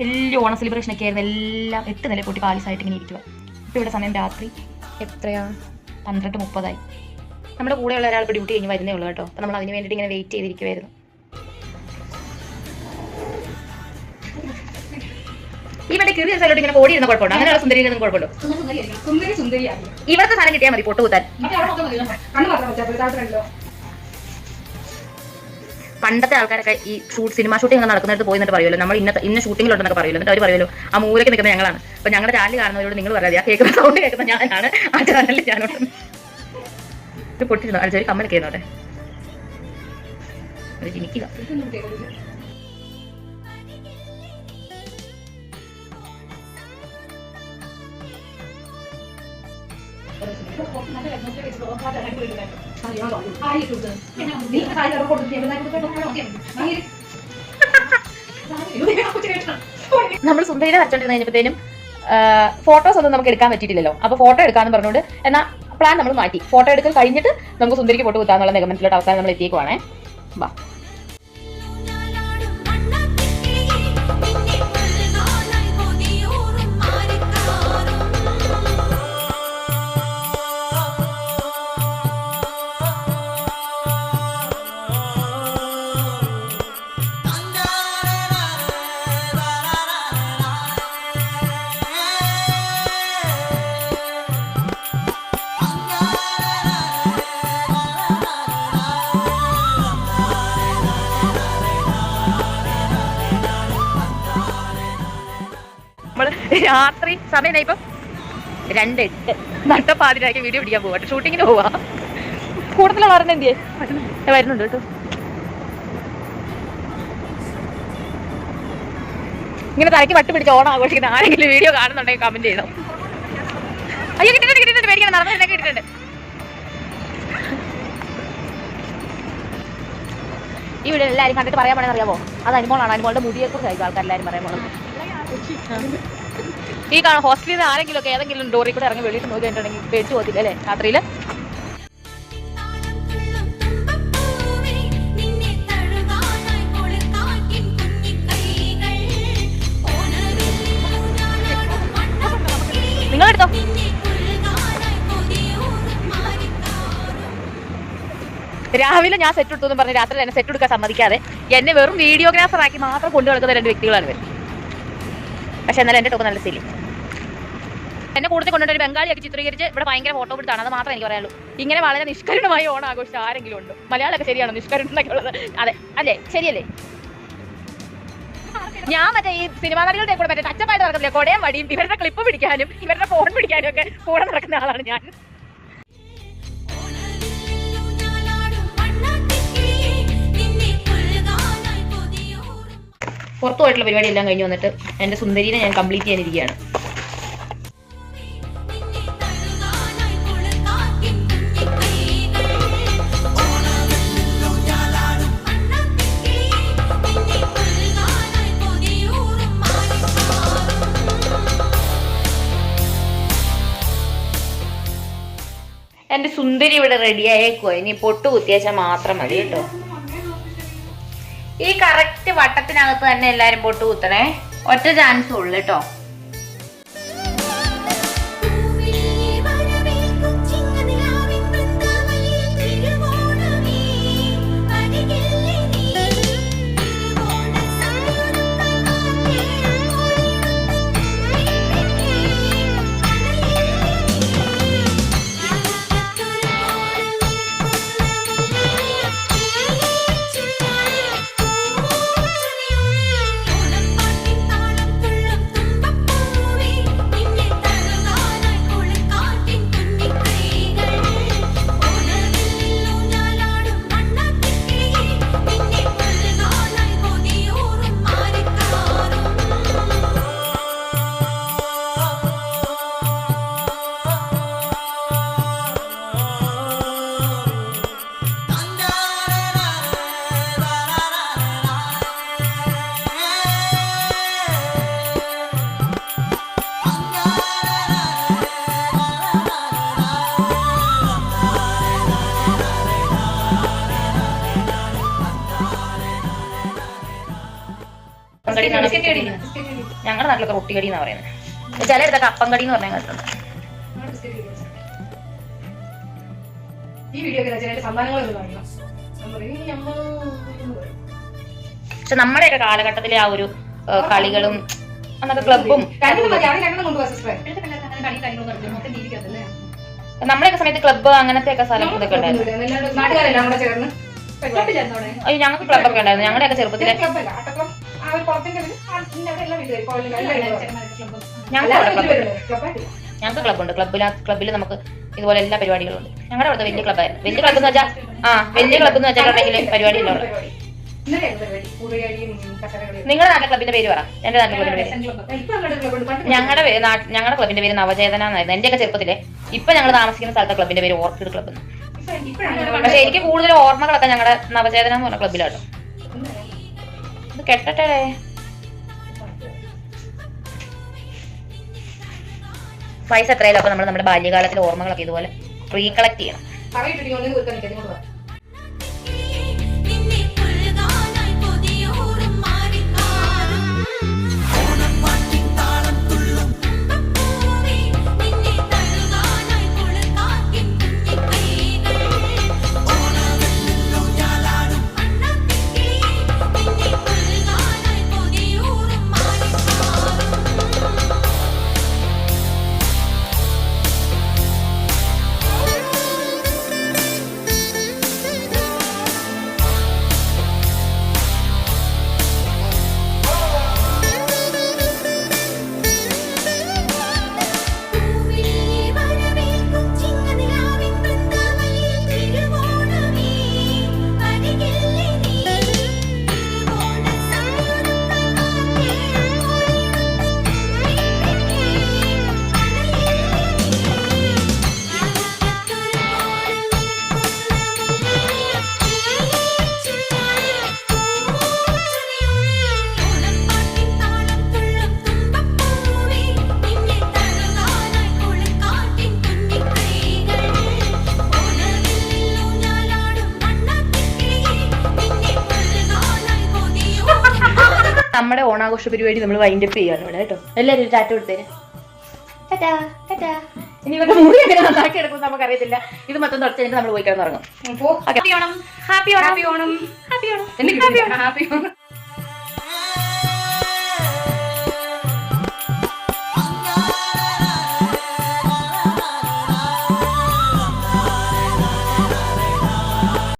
വലിയ ഓണ സെലിബ്രേഷനൊക്കെ ആയിരുന്നു. എല്ലാം 8 നില പൊട്ടി പാലിസായിട്ട് ഇങ്ങനെ ഇരിക്കുക. ഇപ്പോൾ ഇവിടെ സമയം രാത്രി എത്രയാ 12:30. നമ്മുടെ കൂടെയുള്ള ഒരാൾ ഇപ്പോൾ ഡ്യൂട്ടി കഴിഞ്ഞ് വരുന്നേ ഉള്ളൂ കേട്ടോ. അപ്പോൾ നമ്മൾ അതിന് വേണ്ടിയിട്ട് ഇങ്ങനെ വെയിറ്റ് ചെയ്തിരിക്കുമായിരുന്നു. ഇവിടെ കീറിയ സ്ഥലത്തോട്ട് ഇങ്ങനെ ഓടിയിരുന്ന കുഴപ്പമുണ്ടോ? അങ്ങനെയുള്ള സുന്ദരിയൊന്നും കുഴപ്പമുണ്ടോ? ഇവിടുത്തെ സാധനം കിട്ടിയാൽ മതി പൊട്ട് കുത്താൻ. പണ്ടത്തെ ആൾക്കാരൊക്കെ ഈ സിനിമ ഷൂട്ടിംഗ് നടക്കുന്നിടത്ത് പോയി എന്നിട്ട് പറയുമല്ലോ, നമ്മൾ ഇന്ന ഷൂട്ടിങ്ങിലുണ്ടെന്നൊക്കെ പറയുമല്ലോ. എന്നിട്ട് അവർ പറയുമല്ലോ ആ മൂലയ്ക്ക് നിൽക്കുന്ന ഞങ്ങളാണ്. അപ്പോൾ ഞങ്ങളുടെ ചാനൽ കാണുന്നവരോട് നിങ്ങൾ പറയാതെ ആ കേൾക്കുന്ന സൗണ്ട് കേൾക്കുന്ന ഞാനാണ്, ആ ചാനലിൽ ഞാനുണ്ട്. ഇത് പൊട്ടിരുന്നോ? അല്ല, ചെറിയ കമ്മലൊക്കെ ചെയ്യുന്നോട്ടെ. ഒരു ജിനിക്കുക. നമ്മൾ സുന്ദരിനെ വരച്ചോണ്ടിരുന്ന കഴിഞ്ഞപ്പോഴത്തേനും ഫോട്ടോസ് ഒന്നും നമുക്ക് എടുക്കാൻ പറ്റിയിട്ടില്ലല്ലോ. അപ്പൊ ഫോട്ടോ എടുക്കാന്ന് പറഞ്ഞുകൊണ്ട് എന്നാ പ്ലാൻ നമ്മൾ മാറ്റി. ഫോട്ടോ എടുക്കൽ കഴിഞ്ഞിട്ട് നമുക്ക് സുന്ദരിക്ക് ഫോട്ടോ കുത്താന്നുള്ള നിഗമനത്തിലോട്ട് അവസാനം നമ്മൾ എത്തിയേക്കുവാണേ. വാ, രാത്രി സമയം ഇപ്പം 2:08. നട്ടപ്പാതിരാക്കി വീഡിയോ പിടിക്കാൻ പോവാ, ഷൂട്ടിങ്ങിന് പോവാ. കൂടുതലുള്ള പറഞ്ഞ എന്തിയെ വരുന്നുണ്ട് കേട്ടോ. ഇങ്ങനെ തലയ്ക്ക് പട്ട് പിടിച്ച് ഓണം ആഘോഷിക്കുന്ന ആരെങ്കിലും വീഡിയോ കാണുന്നുണ്ടെങ്കിൽ കമന്റ് ചെയ്തോ. അയ്യോ കിട്ടിയിട്ടുണ്ട് പേടിക്കണം, നടന്നതിനൊക്കെ കിട്ടിയിട്ടുണ്ട്. ഈ വീഡിയോ എല്ലാവരും കണ്ടിട്ട് പറയാൻ വേണമെന്ന് അറിയാമോ? അത് അനുമോളാണ്. അനുമോളുടെ മുടിയെ കുറിച്ചായിരിക്കും ആൾക്കാരെല്ലാവരും പറയാൻ പോകുന്നത്. ഈ കാണാം ഹോസ്റ്റലിൽ നിന്ന് ആരെങ്കിലും ഒക്കെ ഏതെങ്കിലും ഡോറിൽ കൂടെ ഇറങ്ങി വെളിയിട്ട് നോക്കിയിട്ടുണ്ടെങ്കിൽ പേടിച്ചു പോകത്തില്ല അല്ലേ രാത്രിയിൽ? നിങ്ങളെടുത്തോ. രാവിലെ ഞാൻ സെറ്റ് എടുത്തു എന്ന് പറഞ്ഞ് രാത്രി എന്നെ സെറ്റ് എടുക്കാൻ സമ്മതിക്കാതെ എന്നെ വെറും വീഡിയോഗ്രാഫർ ആക്കി മാത്രം കൊണ്ടു നടക്കുന്ന 2 വ്യക്തികളാണ് ഇവർ. പക്ഷെ എന്നാലും എൻ്റെ ടോപ്പ് നല്ല സിലി. എന്നെ കൂടുതൽ കൊണ്ടുവന്ന ഒരു ബംഗാളിയൊക്കെ ചിത്രീകരിച്ച് ഇവിടെ ഭയങ്കര ഫോട്ടോ പിടിച്ചാണ്. അത് മാത്രമേ എനിക്ക് പറയാനുള്ളൂ. ഇങ്ങനെ വളരെ നിഷ്കരുണമായി ഓണം ആഘോഷിച്ച ആരെങ്കിലും ഉണ്ടോ? മലയാളമൊക്കെ ശരിയാണോ നിഷ്കരുണൊക്കെ ഉള്ളത്? അതെ അല്ലേ, ശരിയല്ലേ? ഞാൻ മറ്റേ ഈ സിനിമാ നടികളുടെ കൂടെ മറ്റേ ടച്ചപ്പായിട്ട് നടക്കുന്നില്ല, കൊടയും വടിയും ഇവരുടെ ക്ലിപ്പ് പിടിക്കാനും ഇവരുടെ ഫോൺ പിടിക്കാനും ഒക്കെ കൂടെ നടക്കുന്ന ആളാണ് ഞാൻ. പുറത്തു പോയിട്ടുള്ള പരിപാടി എല്ലാം കഴിഞ്ഞ് വന്നിട്ട് എൻ്റെ സുന്ദരീനെ ഞാൻ കംപ്ലീറ്റ് ചെയ്യാനിരിക്കുകയാണ്. എൻ്റെ സുന്ദരി ഇവിടെ റെഡിയായേക്കോ. ഇനി പൊട്ട് കുത്തിയാച്ചാൽ മാത്രം മതി കേട്ടോ. ഈ കറക്റ്റ് വട്ടത്തിനകത്ത് തന്നെ എല്ലാരും പൊട്ട് കുത്തണേ. ഒറ്റ ചാൻസ് ഉള്ളു കേട്ടോ. എന്നാണ് ഞങ്ങളുടെ നാട്ടിലൊക്കെ റൊട്ടികടി എന്നാ പറയുന്നത്. ചിലയിടത്തൊക്കെ അപ്പം കടി എന്ന് പറഞ്ഞാൽ കേട്ടിട്ടുണ്ട്. പക്ഷെ നമ്മുടെയൊക്കെ കാലഘട്ടത്തിലെ ആ ഒരു കളികളും അന്നൊക്കെ ക്ലബും നമ്മുടെയൊക്കെ സമയത്ത് ക്ലബ്ബ് അങ്ങനത്തെ ഒക്കെ സ്ഥലങ്ങളൊക്കെ ഉണ്ടായിരുന്നു. അയ്യോ ഞങ്ങൾക്ക് ക്ലബ്ബൊക്കെ ഉണ്ടായിരുന്നു ഞങ്ങളുടെയൊക്കെ ചെറുപ്പത്തില്. ഞങ്ങൾക്ക് ക്ലബ്ബുണ്ട്. ക്ലബ്ബിൽ നമുക്ക് ഇതുപോലെ എല്ലാ പരിപാടികളും ഉണ്ട്. ഞങ്ങളുടെ അവിടുത്തെ വലിയ ക്ലബ്ബായിരുന്നു. വലിയ ക്ലബ്ബ് എന്ന് വെച്ചാൽ വലിയ ക്ലബ്ബ് എന്ന് വെച്ചിട്ടുണ്ടെങ്കിൽ പരിപാടി എല്ലാം ഉണ്ട്. നിങ്ങളുടെ നാട്ടിലെ ക്ലബിന്റെ പേര് പറ. എന്റെ നാട്ടിലെ ക്ലബിന്റെ പേര് ഞങ്ങളുടെ ക്ലബിന്റെ പേര് നവചേതന എന്നായിരുന്നു എന്റെയൊക്കെ ചെറുപ്പത്തില്. ഇപ്പൊ ഞങ്ങൾ താമസിക്കുന്ന സ്ഥലത്തെ ക്ലബിന്റെ പേര് ഓർക്കിഡ് ക്ലബ്. പക്ഷെ എനിക്ക് കൂടുതൽ ഓർമ്മകളൊക്കെ ഞങ്ങളുടെ നവചേതന എന്ന് പറഞ്ഞ ക്ലബിലാട്ടോ. ഇത് കെട്ടട്ടെ. പൈസ എത്രയാലും അപ്പൊ നമ്മൾ നമ്മുടെ ബാല്യകാലത്തിലെ ഓർമ്മകളൊക്കെ ഇതുപോലെ റീകളക്ട് ചെയ്യണം. നമ്മുടെ ഓണാഘോഷ പരിപാടി നമ്മൾ വൈൻഡപ്പ് ചെയ്യാണ് ഇവിടെ കേട്ടോ. എല്ലാവരും ഒരു ടാറ്റ കൊടുത്തേര്. ഇനി ഇവരുടെ മുറി എങ്ങനെ നന്നാക്കി എടുക്കും നമുക്കറിയത്തില്ല. ഇത് മൊത്തം തുടച്ച് കഴിഞ്ഞിട്ട് നമ്മൾ പോയി കിടന്നിറങ്ങും. Happy Onam. Happy Onam. Happy Onam. Happy Onam. Happy Onam.